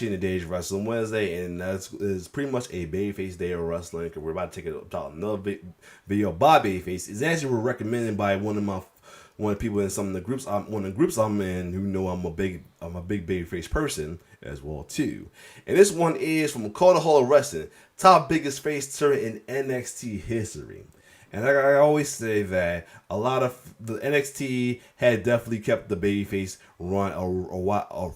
actually in the days of Wrestling Wednesday, and is pretty much a babyface day of wrestling. Because we're about to take it about another video by babyface. It's actually recommended by one of the people in some of the groups. One of the groups I'm in, who know I'm a big babyface person as well too. And this one is from Cultaholic Wrestling, top biggest face turn in NXT history. And I always say that a lot of the NXT had definitely kept the babyface run or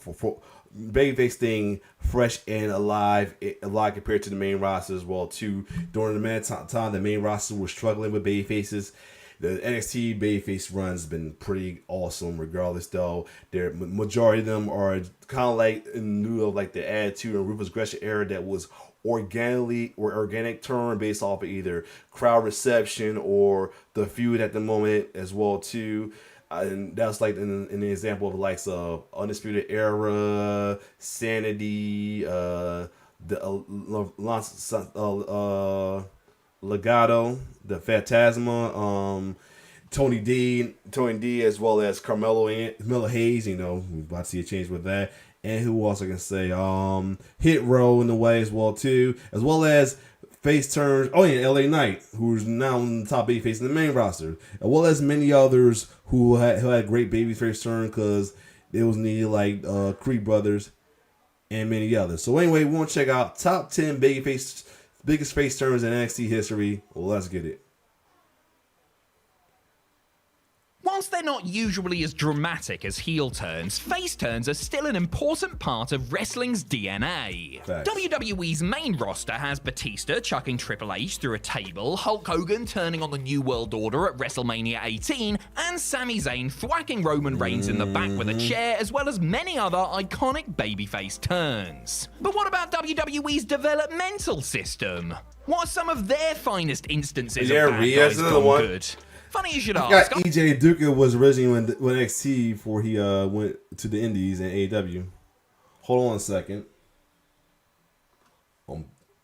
babyface thing fresh and alive compared to the main roster as well too. During the time the main roster was struggling with babyfaces, the NXT babyface run's been pretty awesome. Regardless, though, their majority of them are kind of like in lieu of like the Attitude and Ruthless Aggression era that was organic turn based off of either crowd reception or the feud at the moment as well too. And that's like an example of the likes of Undisputed Era, Sanity, the Legado, the Phantasma, Tony D, as well as Carmelo Hayes. You know, we're about to see a change with that. And who else I can say? Hit Row in the way as well too, as well as face turns. Oh yeah, LA Knight, who's now on the top babyface in the main roster, as well as many others who had great babyface turn because it was needed, like Creed Brothers and many others. So anyway, we want to check out top 10 biggest face turns in NXT history. Well, let's get it. Whilst they're not usually as dramatic as heel turns, face turns are still an important part of wrestling's DNA. Facts. WWE's main roster has Batista chucking Triple H through a table, Hulk Hogan turning on the New World Order at WrestleMania 18, and Sami Zayn thwacking Roman Reigns in the back with a chair, as well as many other iconic babyface turns. But what about WWE's developmental system? What are some of their finest instances of bad guys gone good? Funny you should ask. EJ Duca was originally with NXT before he went to the Indies and AEW. Hold on a second.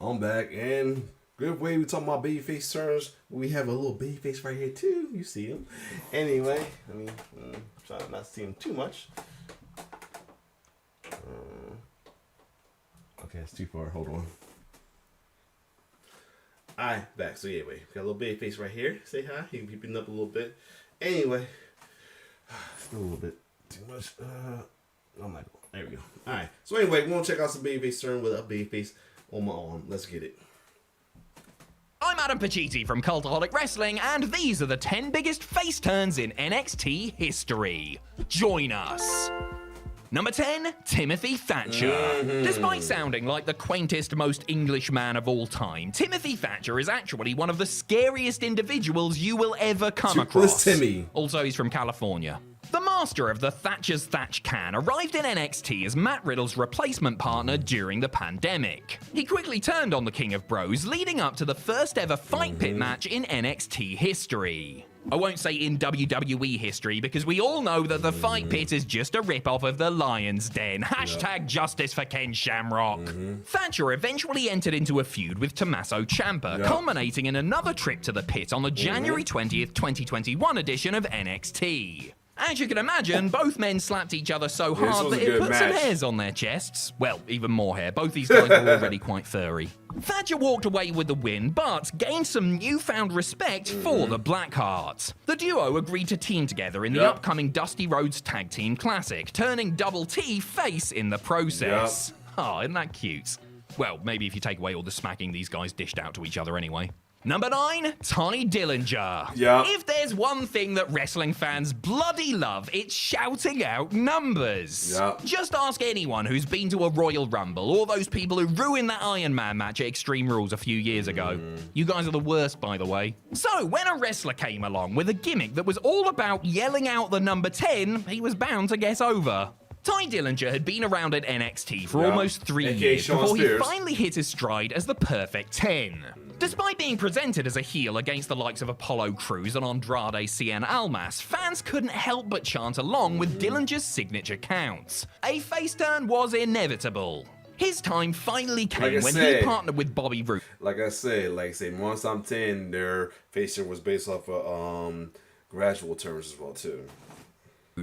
I'm back, and good way we talking about babyface turns. We have a little babyface right here too. You see him. Anyway, I mean, try not to see him too much. Okay, it's too far. Hold on. Alright, back. So anyway, got a little baby face right here. Say hi. He peeping up a little bit. Anyway, still a little bit too much. Oh my God. There we go. Alright. So anyway, we want to check out some baby face turn with a baby face on my arm. Let's get it. I'm Adam Pacitti from Cultaholic Wrestling, and these are the 10 biggest face turns in NXT history. Join us. Number 10, Timothy Thatcher. Despite sounding like the quaintest, most English man of all time, Timothy Thatcher is actually one of the scariest individuals you will ever come across. Timmy. Also, he's from California. The master of the Thatcher's Thatch Can arrived in NXT as Matt Riddle's replacement partner during the pandemic. He quickly turned on the King of Bros, leading up to the first ever Fight Pit match in NXT history. I won't say in WWE history, because we all know that the Fight Pit is just a rip-off of the Lion's Den. Hashtag justice for Ken Shamrock. Thatcher eventually entered into a feud with Tommaso Ciampa, culminating in another trip to the pit on the January 20th, 2021 edition of NXT. As you can imagine, both men slapped each other so hard that it put some hairs on their chests. Well, even more hair. Both these guys were already quite furry. Thatcher walked away with the win, but gained some newfound respect for the Blackhearts. The duo agreed to team together in the upcoming Dusty Rhodes Tag Team Classic, turning Double T face in the process. Oh, isn't that cute? Well, maybe if you take away all the smacking these guys dished out to each other anyway. Number 9, Tony Dillinger. If there's one thing that wrestling fans bloody love, it's shouting out numbers. Just ask anyone who's been to a Royal Rumble, or those people who ruined that Iron Man match at Extreme Rules a few years ago. You guys are the worst, by the way. So, when a wrestler came along with a gimmick that was all about yelling out the number 10, he was bound to get over. Ty Dillinger had been around at NXT for almost 3 years before he finally hit his stride as the perfect 10. Despite being presented as a heel against the likes of Apollo Crews and Andrade Cien Almas, fans couldn't help but chant along with Dillinger's signature counts. A face turn was inevitable. His time finally came when he partnered with Bobby Roode. Like I said, once I'm 10, their face turn was based off of gradual turns as well too.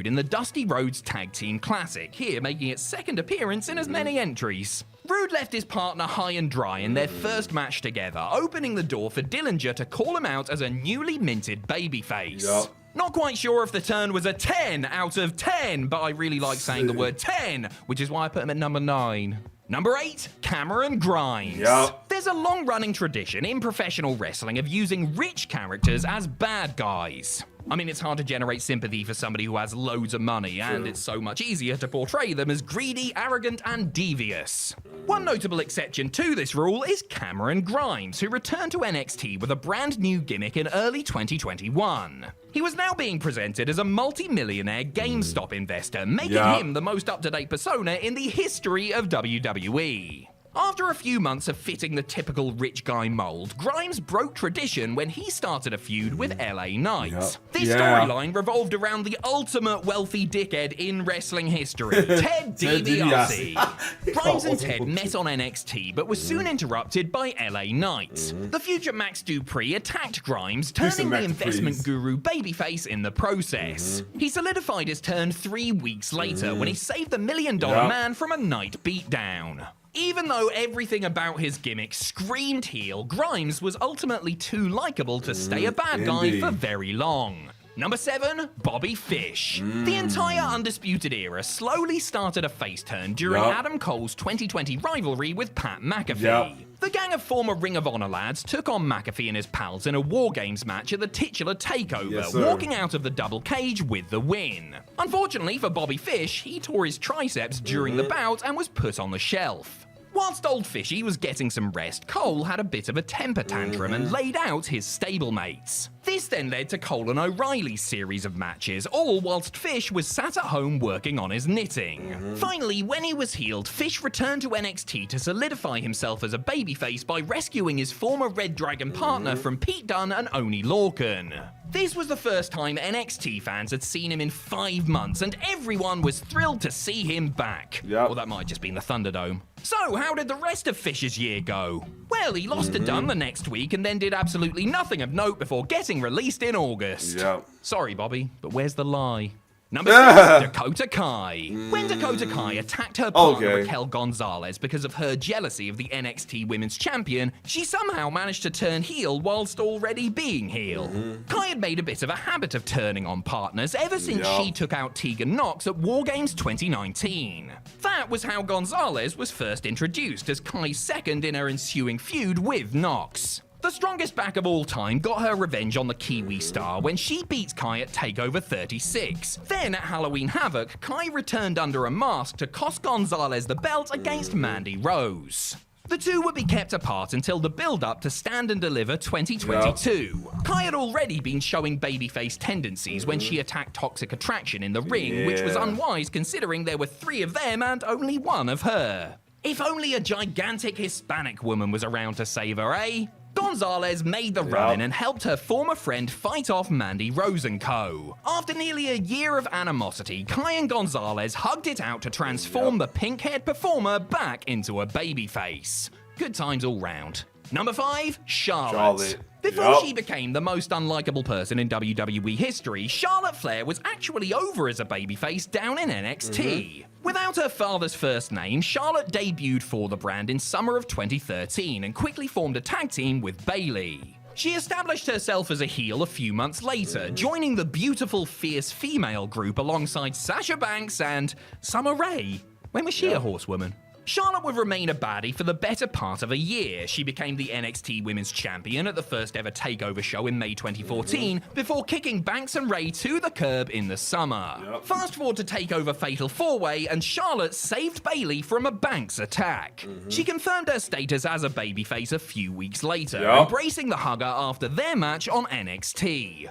in the Dusty Rhodes Tag Team Classic, here making its second appearance in as many entries. Rude left his partner high and dry in their first match together, opening the door for Dillinger to call him out as a newly minted babyface. Yep. Not quite sure if the turn was a 10 out of 10, but I really like saying the word 10, which is why I put him at number 9. Number 8, Cameron Grimes. Yep. There's a long-running tradition in professional wrestling of using rich characters as bad guys. I mean, it's hard to generate sympathy for somebody who has loads of money, and it's so much easier to portray them as greedy, arrogant, and devious. One notable exception to this rule is Cameron Grimes, who returned to NXT with a brand new gimmick in early 2021. He was now being presented as a multi-millionaire GameStop investor, making him the most up-to-date persona in the history of WWE. After a few months of fitting the typical rich guy mold, Grimes broke tradition when he started a feud with LA Knight. This storyline revolved around the ultimate wealthy dickhead in wrestling history, Ted DiBiase. Grimes and Ted met on NXT, but was soon interrupted by LA Knight. The future Max Dupree attacked Grimes, turning the investment guru babyface in the process. He solidified his turn 3 weeks later when he saved the $1 Million Man from a Knight beatdown. Even though everything about his gimmick screamed heel, Grimes was ultimately too likable to stay a bad guy for very long. Number 7, Bobby Fish. The entire Undisputed Era slowly started a face turn during Adam Cole's 2020 rivalry with Pat McAfee. The gang of former Ring of Honor lads took on McAfee and his pals in a War Games match at the titular TakeOver, walking out of the double cage with the win. Unfortunately for Bobby Fish, he tore his triceps during the bout and was put on the shelf. Whilst old Fishy was getting some rest, Cole had a bit of a temper tantrum and laid out his stablemates. This then led to Cole and O'Reilly's series of matches, all whilst Fish was sat at home working on his knitting. Finally, when he was healed, Fish returned to NXT to solidify himself as a babyface by rescuing his former Red Dragon partner from Pete Dunne and Oney Lorcan. This was the first time NXT fans had seen him in 5 months, and everyone was thrilled to see him back. Well, that might have just been the Thunderdome. So, how did the rest of Fish's year go? Well, he lost to Dunne the next week and then did absolutely nothing of note before getting released in August. Sorry, Bobby, but where's the lie? Number 6, Dakota Kai. When Dakota Kai attacked her partner Raquel Gonzalez because of her jealousy of the NXT Women's Champion, she somehow managed to turn heel whilst already being heel. Kai had made a bit of a habit of turning on partners ever since she took out Tegan Nox at War Games 2019. That was how Gonzalez was first introduced, as Kai's second in her ensuing feud with Nox. The strongest back of all time got her revenge on the Kiwi star when she beat Kai at TakeOver 36. Then at Halloween Havoc, Kai returned under a mask to cost Gonzalez the belt against Mandy Rose. The two would be kept apart until the build-up to Stand and Deliver 2022. Kai had already been showing babyface tendencies when she attacked Toxic Attraction in the ring, which was unwise considering there were 3 of them and only 1 of her. If only a gigantic Hispanic woman was around to save her, eh? Gonzalez made the run-in and helped her former friend fight off Mandy Rose & Co. After nearly a year of animosity, Kai and Gonzalez hugged it out to transform the pink-haired performer back into a babyface. Good times all round. Number 5, Charlotte. Before she became the most unlikable person in WWE history, Charlotte Flair was actually over as a babyface down in NXT. Without her father's first name, Charlotte debuted for the brand in summer of 2013 and quickly formed a tag team with Bayley. She established herself as a heel a few months later, joining the beautiful, fierce female group alongside Sasha Banks and Summer Rae. When was she a horsewoman? Charlotte would remain a baddie for the better part of a year. She became the NXT Women's Champion at the first ever TakeOver show in May 2014, before kicking Banks and Ray to the curb in the summer. Fast forward to TakeOver Fatal 4-Way, and Charlotte saved Bayley from a Banks attack. She confirmed her status as a babyface a few weeks later, embracing the hugger after their match on NXT.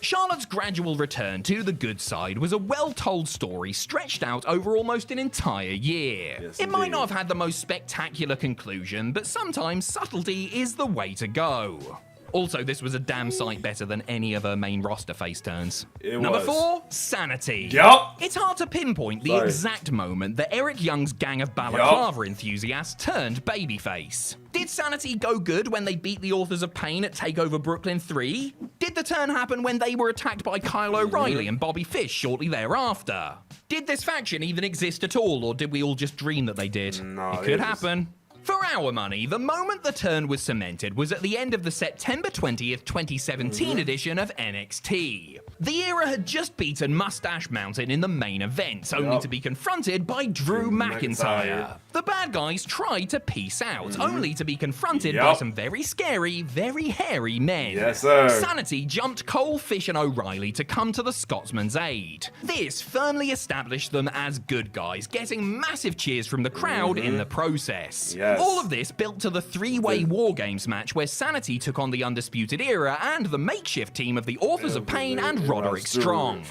Charlotte's gradual return to the good side was a well-told story stretched out over almost an entire year. It might not have had the most spectacular conclusion, but sometimes subtlety is the way to go. Also, this was a damn sight better than any of her main roster face turns. Number was. 4, Sanity. Yup. It's hard to pinpoint the exact moment that Eric Young's gang of balaclava enthusiasts turned babyface. Did Sanity go good when they beat the Authors of Pain at TakeOver Brooklyn 3? Did the turn happen when they were attacked by Kyle O'Reilly and Bobby Fish shortly thereafter? Did this faction even exist at all, or did we all just dream that they did? No, it could happen. For our money, the moment the turn was cemented was at the end of the September 20th, 2017 edition of NXT. The era had just beaten Mustache Mountain in the main event, only to be confronted by Drew McIntyre. The bad guys tried to peace out, only to be confronted by some very scary, very hairy men. Yes, sir. Sanity jumped Cole, Fish, and O'Reilly to come to the Scotsman's aid. This firmly established them as good guys, getting massive cheers from the crowd in the process. Yes. All of this built to the three-way War Games match where Sanity took on the Undisputed Era and the makeshift team of the Authors of Pain and Roderick Strong.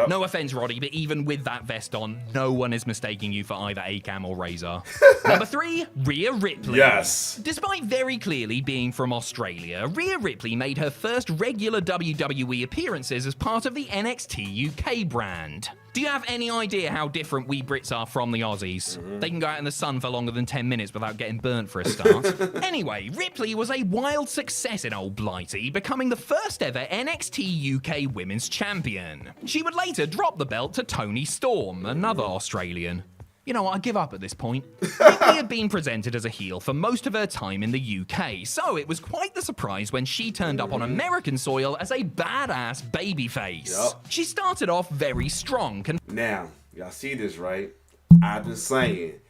No offense, Roddy, but even with that vest on, no one is mistaking you for either Akam or Razor. Number 3, Rhea Ripley. Yes. Despite very clearly being from Australia, Rhea Ripley made her first regular WWE appearances as part of the NXT UK brand. Do you have any idea how different we Brits are from the Aussies? They can go out in the sun for longer than 10 minutes without getting burnt for a start. Anyway, Ripley was a wild success in Old Blighty, becoming the first ever NXT UK Women's Champion. She would later drop the belt to Toni Storm, another Australian. You know what, I give up at this point. Ripley had been presented as a heel for most of her time in the UK, so it was quite the surprise when she turned up on American soil as a badass babyface. She started off very strong. Now, y'all see this, right? I've been saying,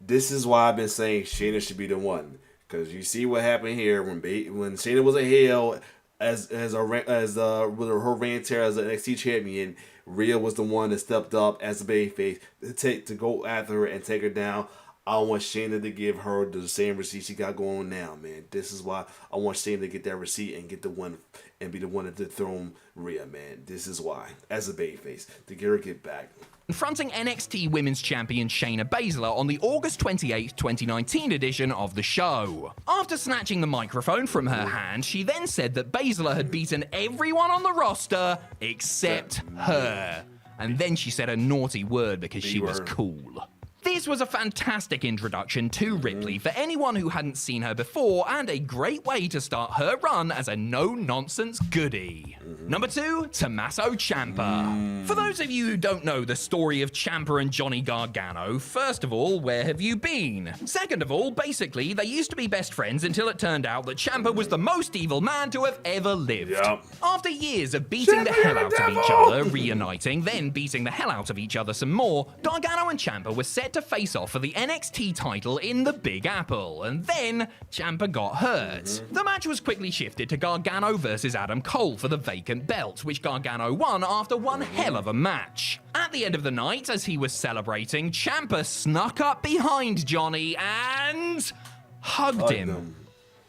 this is why I've been saying Shayna should be the one. Because you see what happened here when Shayna was a heel as her reign as an NXT champion. Rhea was the one that stepped up as a babyface to go after her and take her down. I want Shayna to give her the same receipt she got going now, man. This is why I want Shayna to get that receipt and get the one and be the one to dethrone Rhea, man. This is why, as a babyface, to get her get back. Confronting NXT Women's Champion Shayna Baszler on the August 28, 2019 edition of the show. After snatching the microphone from her hand, she then said that Baszler had beaten everyone on the roster except her. And then she said a naughty word because she was cool. This was a fantastic introduction to Ripley for anyone who hadn't seen her before, and a great way to start her run as a no-nonsense goodie. Number 2, Tommaso Ciampa. For those of you who don't know the story of Ciampa and Johnny Gargano, first of all, where have you been? Second of all, basically, they used to be best friends until it turned out that Ciampa was the most evil man to have ever lived. After years of beating the hell out of each other, reuniting, then beating the hell out of each other some more, Gargano and Ciampa were set to face off for the NXT title in the Big Apple, and then Ciampa got hurt. The match was quickly shifted to Gargano versus Adam Cole for the vacant belt, which Gargano won after one hell of a match. At the end of the night, as he was celebrating, Ciampa snuck up behind Johnny and hugged him.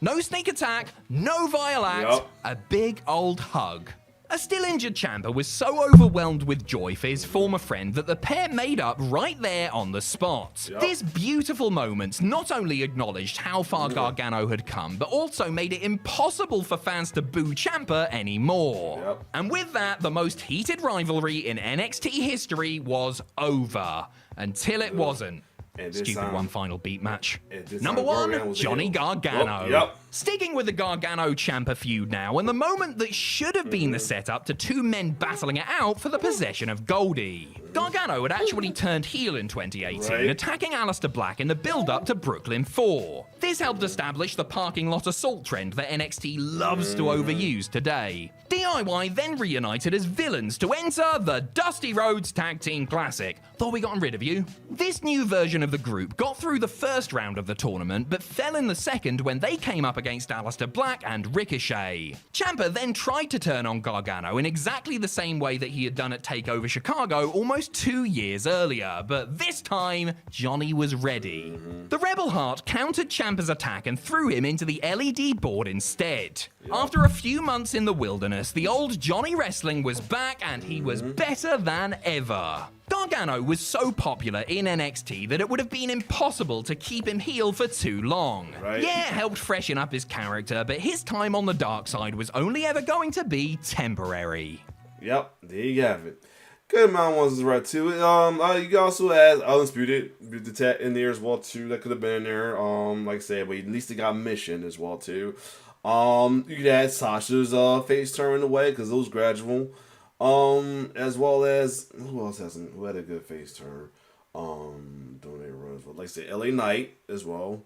No sneak attack, no vile act, a big old hug. A still injured Ciampa was so overwhelmed with joy for his former friend that the pair made up right there on the spot. This beautiful moment not only acknowledged how far Gargano had come, but also made it impossible for fans to boo Ciampa anymore. And with that, the most heated rivalry in NXT history was over. Until it wasn't. Stupid one final beat match. Number 1, Johnny Gargano. Sticking with the Gargano-Ciampa feud now, and the moment that should have been the setup to two men battling it out for the possession of Goldie. Gargano had actually turned heel in 2018, attacking Aleister Black in the build-up to Brooklyn 4. This helped establish the parking lot assault trend that NXT loves to overuse today. DIY then reunited as villains to enter the Dusty Rhodes Tag Team Classic. Thought we gotten rid of you? This new version of the group got through the first round of the tournament, but fell in the second when they came up against Aleister Black and Ricochet. Ciampa then tried to turn on Gargano in exactly the same way that he had done at TakeOver Chicago almost 2 years earlier, but this time, Johnny was ready. The Rebel Heart countered Ciampa's Ciampa's attack and threw him into the LED board instead. After a few months in the wilderness, the old Johnny Wrestling was back and he was better than ever. Gargano was so popular in NXT that it would have been impossible to keep him heel for too long. Right. Yeah, it helped freshen up his character, but his time on the dark side was only ever going to be temporary. Yep, there you have it. Good amount of ones is right too. You also had Undisputed the tag in there as well too. That could have been in there. Like I said, but at least they got Mission as well too. You could add Sasha's face turn away because it was gradual. As well as who else who had a good face turn? Doing their runs. But like I said, LA Knight as well.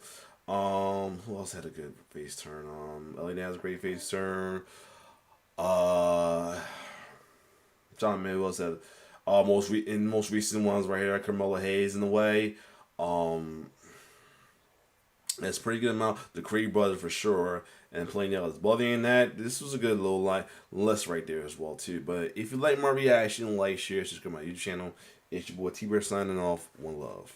Who else had a good face turn? LA Knight has a great face turn. John Manuel said most recent ones right here, Carmelo Hayes in the way. That's pretty good amount. The Creed brothers for sure, and playing others. But other than that, this was a good little list right there as well too. But if you like my reaction, like, share, subscribe to my YouTube channel. It's your boy T-Bear signing off. One love.